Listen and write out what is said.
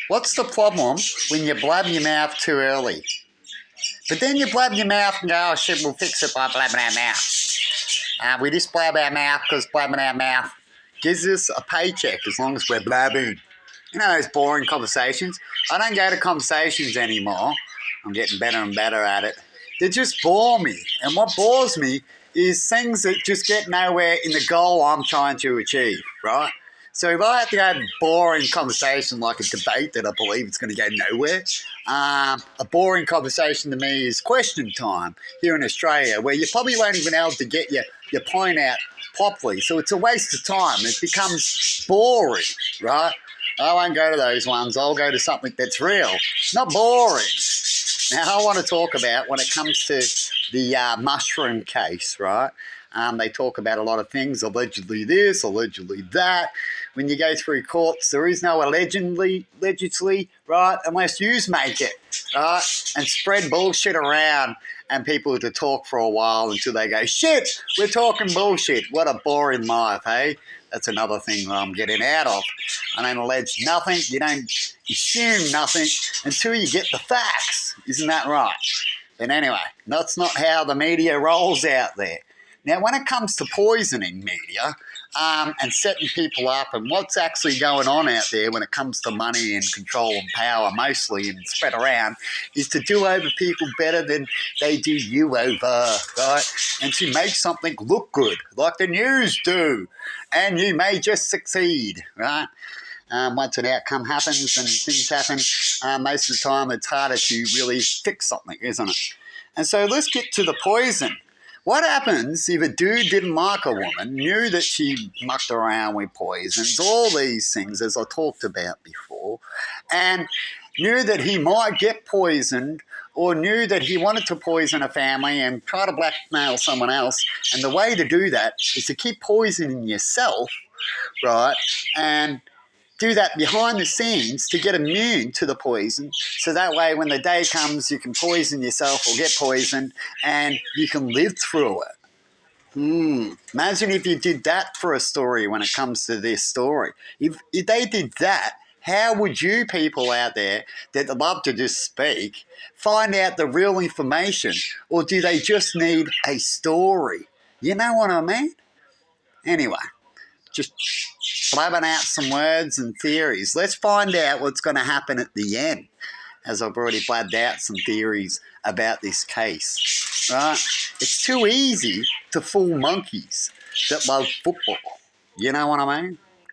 What's the problem when you blab your mouth too early? But then you blab your mouth and go, oh shit, we'll fix it by blabbing our mouth. We just blab our mouth because blabbing our mouth gives us a paycheck as long as we're blabbing. You know those boring conversations? I don't go to conversations anymore. I'm getting better and better at it. They just bore me. And what bores me is things that just get nowhere in the goal I'm trying to achieve, right? So if I have to have a boring conversation like a debate that I believe is going to go nowhere, a boring conversation to me is question time here in Australia, where you probably won't even be able to get your point out properly. So it's a waste of time. It becomes boring, right? I won't go to those ones. I'll go to something that's real, not boring. Now, I want to talk about when it comes to the mushroom case, right? They talk about a lot of things, allegedly this, allegedly that. When you go through courts, there is no allegedly, right, unless you make it, right, and spread bullshit around and people to talk for a while until they go, shit, we're talking bullshit. What a boring life, hey? That's another thing that I'm getting out of. I don't allege nothing. You don't assume nothing until you get the facts. Isn't that right? But anyway, that's not how the media rolls out there. Now, when it comes to poisoning media and setting people up and what's actually going on out there when it comes to money and control and power mostly and spread around is to do over people better than they do you over, right? And to make something look good like the news do. And you may just succeed, right? Once an outcome happens and things happen, most of the time it's harder to really fix something, isn't it? And so let's get to the poison. What happens if a dude didn't like a woman, knew that she mucked around with poisons, all these things, as I talked about before, and knew that he might get poisoned or knew that he wanted to poison a family and try to blackmail someone else, and the way to do that is to keep poisoning yourself, right, and do that behind the scenes to get immune to the poison, so that way when the day comes you can poison yourself or get poisoned and you can live through it. Imagine if you did that for a story when it comes to this story. If they did that, how would you people out there that love to just speak find out the real information, or do they just need a story? You know what I mean? Anyway, just blabbing out some words and theories. Let's find out what's going to happen at the end, as I've already blabbed out some theories about this case. Right? It's too easy to fool monkeys that love football. You know what I mean?